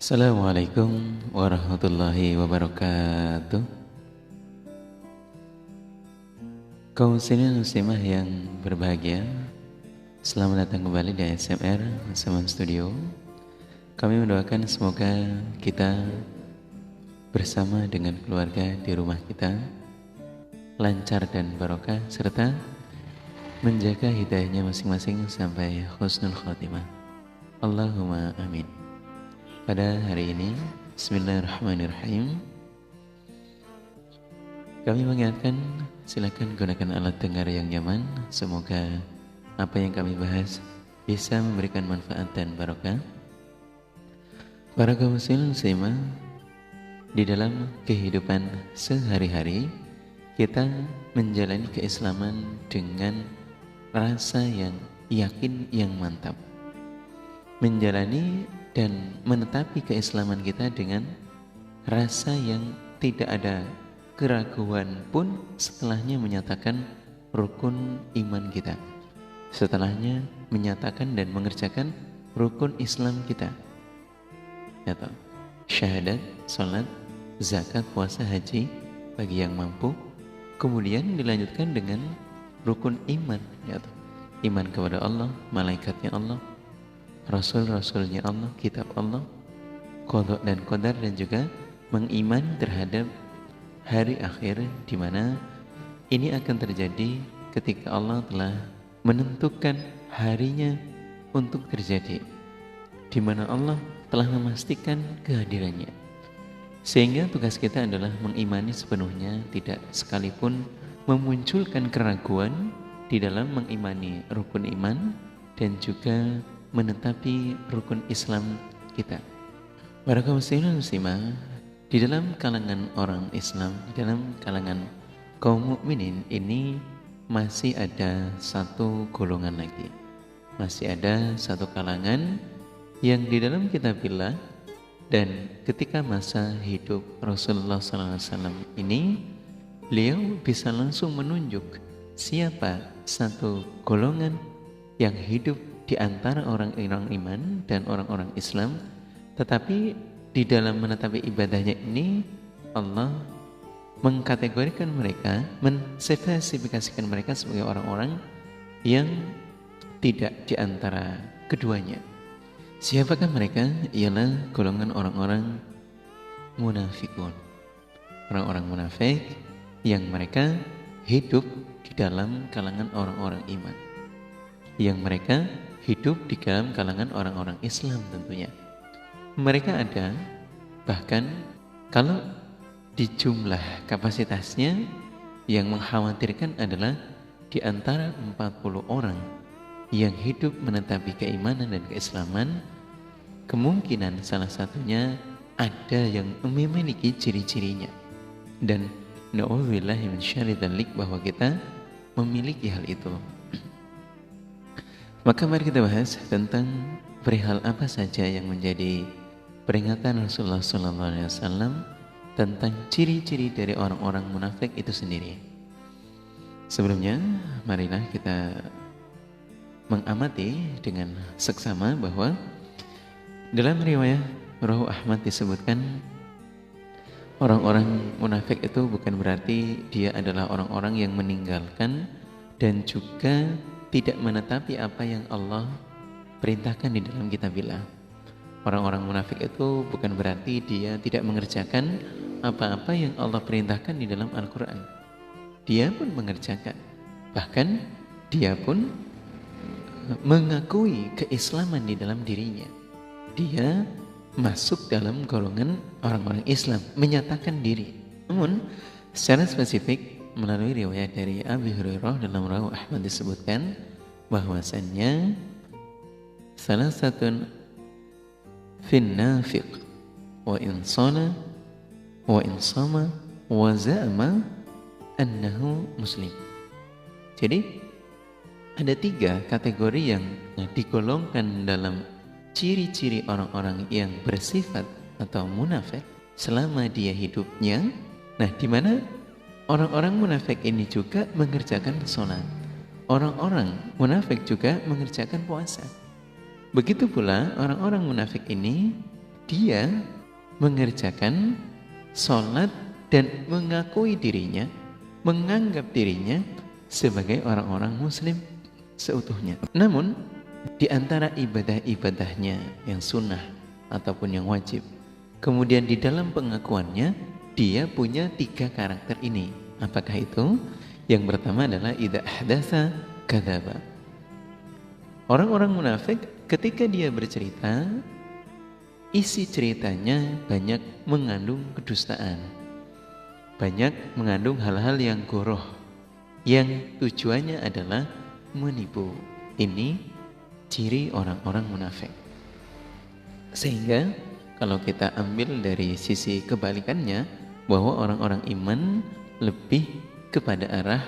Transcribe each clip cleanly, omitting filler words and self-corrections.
Assalamualaikum warahmatullahi wabarakatuh. Kaum muslimin muslimah yang berbahagia, selamat datang kembali di ASMR Semen Studio. Kami mendoakan semoga kita bersama dengan keluarga di rumah kita lancar dan barokah, serta menjaga hidayahnya masing-masing sampai husnul khotimah. Allahumma amin. Pada hari ini, bismillahirrahmanirrahim, kami mengingatkan silakan gunakan alat dengar yang nyaman. Semoga apa yang kami bahas bisa memberikan manfaat dan barokah. Para kaum muslimin muslimah, di dalam kehidupan sehari-hari kita menjalani keislaman dengan rasa yang yakin, yang mantap. Menjalani dan menetapi keislaman kita dengan rasa yang tidak ada keraguan pun setelahnya menyatakan rukun iman kita, setelahnya menyatakan dan mengerjakan rukun Islam kita, yaitu syahadat, salat, zakat, puasa, haji bagi yang mampu. Kemudian dilanjutkan dengan rukun iman, yaitu iman kepada Allah, malaikatnya Allah, Rasul-Rasulnya Allah, kitab Allah, qada dan qadar, dan juga mengiman terhadap hari akhir, di mana ini akan terjadi ketika Allah telah menentukan harinya untuk terjadi, di mana Allah telah memastikan kehadirannya. Sehingga tugas kita adalah mengimani sepenuhnya, tidak sekalipun memunculkan keraguan di dalam mengimani rukun iman dan juga menetapi rukun Islam kita. Para kaum muslimin muslimah, di dalam kalangan orang Islam, di dalam kalangan kaum mukminin ini masih ada satu golongan lagi. Masih ada satu kalangan yang di dalam kitabillah dan ketika masa hidup Rasulullah SAW ini, beliau bisa langsung menunjuk siapa satu golongan yang hidup di antara orang-orang iman dan orang-orang Islam, tetapi di dalam menetapi ibadahnya ini Allah mengkategorikan mereka, menspesifikasikan mereka sebagai orang-orang yang tidak di antara keduanya. Siapakah mereka? Ialah golongan orang-orang munafikun, orang-orang munafik yang mereka hidup di dalam kalangan orang-orang iman, yang mereka hidup di dalam kalangan orang-orang Islam tentunya. Mereka ada, bahkan kalau di jumlah kapasitasnya yang mengkhawatirkan adalah di antara 40 orang yang hidup menetapi keimanan dan keislaman, kemungkinan salah satunya ada yang memiliki ciri-cirinya. Dan na'udzubillahi min syarri dzalik, bahwa kita memiliki hal itu. Maka mari kita bahas tentang perihal apa saja yang menjadi peringatan Rasulullah SAW tentang ciri-ciri dari orang-orang munafik itu sendiri. Sebelumnya, marilah kita mengamati dengan seksama bahwa dalam riwayat Rawahu Ahmad disebutkan orang-orang munafik itu bukan berarti dia adalah orang-orang yang meninggalkan dan juga tidak menetapi apa yang Allah perintahkan di dalam kitabillah. Orang-orang munafik itu bukan berarti dia tidak mengerjakan apa-apa yang Allah perintahkan di dalam Al-Quran. Dia pun mengerjakan. Bahkan dia pun mengakui keislaman di dalam dirinya. Dia masuk dalam golongan orang-orang Islam, menyatakan diri. Namun secara spesifik melalui riwayat dari Abi Hurairah dalam Rawahu Ahmad disebutkan bahwasannya salah satu finnafiq wa insana wa insama wa za'ama annahu muslim. Jadi ada 3 kategori yang digolongkan dalam ciri-ciri orang-orang yang bersifat atau munafik selama dia hidupnya. Nah, di mana orang-orang munafik ini juga mengerjakan sholat, orang-orang munafik juga mengerjakan puasa. Begitu pula orang-orang munafik ini dia mengerjakan sholat dan mengakui dirinya, menganggap dirinya sebagai orang-orang muslim seutuhnya. Namun di antara ibadah-ibadahnya yang sunnah ataupun yang wajib, kemudian di dalam pengakuannya dia punya 3 karakter ini. Apakah itu? Yang pertama adalah idza ahdatsa kadzaba. Orang-orang munafik ketika dia bercerita, isi ceritanya banyak mengandung kedustaan, banyak mengandung hal-hal yang goroh, yang tujuannya adalah menipu. Ini ciri orang-orang munafik. Sehingga kalau kita ambil dari sisi kebalikannya, bahwa orang-orang iman lebih kepada arah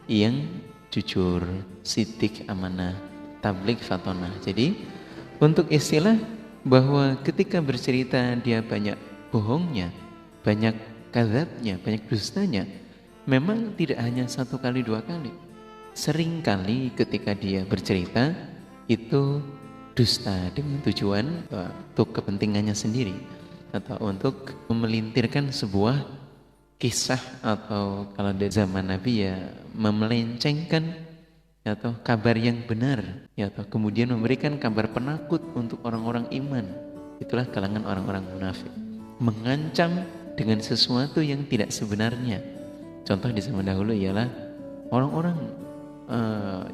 yang jujur, sidik, amanah, tabligh, fatonah. Jadi untuk istilah bahwa ketika bercerita dia banyak bohongnya, banyak kadzabnya, banyak dustanya, memang tidak hanya 1 kali 2 kali. Sering kali ketika dia bercerita itu dusta dengan tujuan untuk kepentingannya sendiri atau untuk memelintirkan sebuah kisah, atau kalau di zaman Nabi ya memelencengkan atau kabar yang benar, ya, atau kemudian memberikan kabar penakut untuk orang-orang iman. Itulah kalangan orang-orang munafik, mengancam dengan sesuatu yang tidak sebenarnya. Contoh di zaman dahulu ialah orang-orang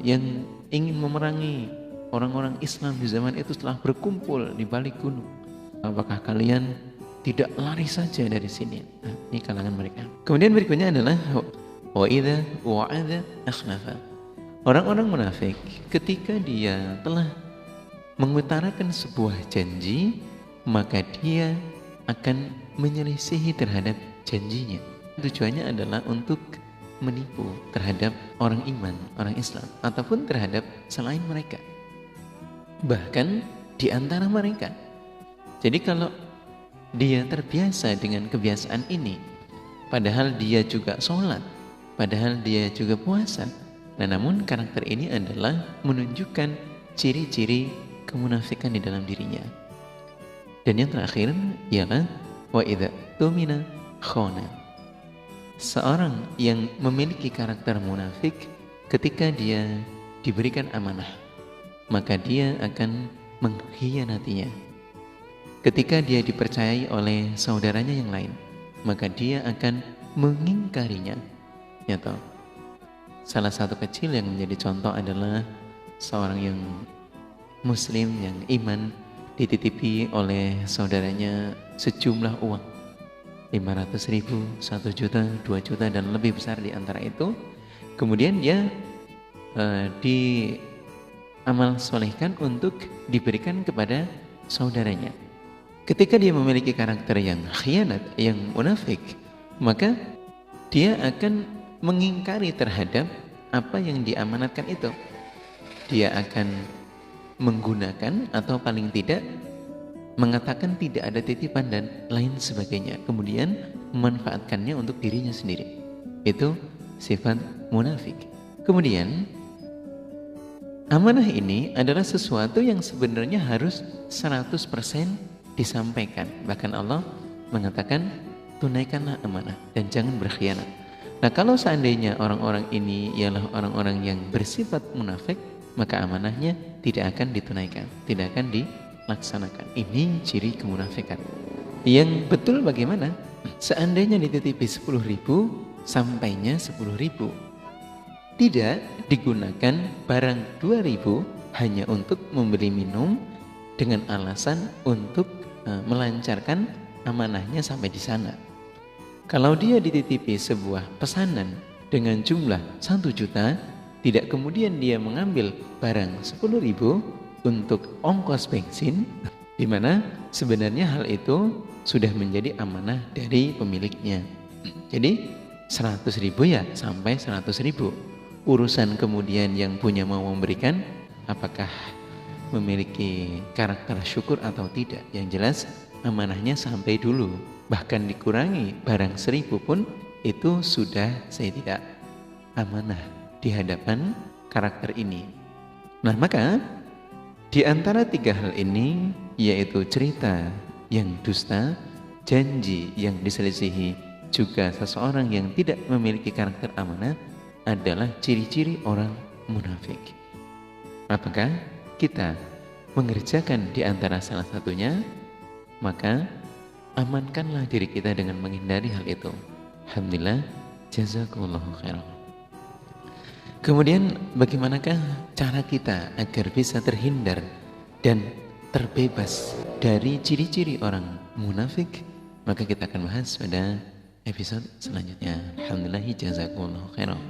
yang ingin memerangi orang-orang Islam di zaman itu telah berkumpul di balik gunung. Apakah kalian tidak lari saja dari sini? Nah, ini kalangan mereka. Kemudian berikutnya adalah wa idza wa'ada akhlafa. Orang-orang munafik ketika dia telah mengutarakan sebuah janji, maka dia akan menyelisihi terhadap janjinya. Tujuannya adalah untuk menipu terhadap orang iman, orang Islam, ataupun terhadap selain mereka, bahkan di antara mereka. Jadi kalau dia terbiasa dengan kebiasaan ini, padahal dia juga sholat, padahal dia juga puasa, nah namun karakter ini adalah menunjukkan ciri-ciri kemunafikan di dalam dirinya. Dan yang terakhir ialah wa idza tumina khana. Seorang yang memiliki karakter munafik, ketika dia diberikan amanah, maka dia akan mengkhianatinya. Ketika dia dipercayai oleh saudaranya yang lain, maka dia akan mengingkarinya. Ya toh. Salah satu kecil yang menjadi contoh adalah seorang yang muslim yang iman dititipi oleh saudaranya sejumlah uang, 500.000, 1 juta, 2 juta, dan lebih besar di antara itu. Kemudian dia diamal solehkan untuk diberikan kepada saudaranya. Ketika dia memiliki karakter yang khianat, yang munafik, maka dia akan mengingkari terhadap apa yang diamanatkan itu. Dia akan menggunakan atau paling tidak mengatakan tidak ada titipan dan lain sebagainya, kemudian memanfaatkannya untuk dirinya sendiri. Itu sifat munafik. Kemudian amanah ini adalah sesuatu yang sebenarnya harus 100% disampaikan. Bahkan Allah mengatakan tunaikanlah amanah dan jangan berkhianat. Nah, kalau seandainya orang-orang ini ialah orang-orang yang bersifat munafik, maka amanahnya tidak akan ditunaikan, tidak akan dilaksanakan. Ini ciri kemunafikan. Yang betul bagaimana? Seandainya dititipi 10.000, sampainya 10.000. Tidak digunakan barang 2.000 hanya untuk membeli minum dengan alasan untuk melancarkan amanahnya sampai di sana. Kalau dia dititipi sebuah pesanan dengan jumlah 1 juta, tidak kemudian dia mengambil barang 10.000 untuk ongkos bensin, di mana sebenarnya hal itu sudah menjadi amanah dari pemiliknya. Jadi 100.000 ya sampai 100.000. Urusan kemudian yang punya mau memberikan apakah memiliki karakter syukur atau tidak, yang jelas amanahnya sampai dulu. Bahkan dikurangi barang 1.000 pun itu sudah saya tidak amanah di hadapan karakter ini. Nah, maka di antara 3 hal ini, yaitu cerita yang dusta, janji yang diselisihi, juga seseorang yang tidak memiliki karakter amanah adalah ciri-ciri orang munafik. Apakah kita mengerjakan di antara salah satunya? Maka amankanlah diri kita dengan menghindari hal itu. Alhamdulillah, jazakumullahu khairan. Kemudian bagaimanakah cara kita agar bisa terhindar dan terbebas dari ciri-ciri orang munafik? Maka kita akan bahas pada episode selanjutnya. Alhamdulillah, jazakumullahu khairan.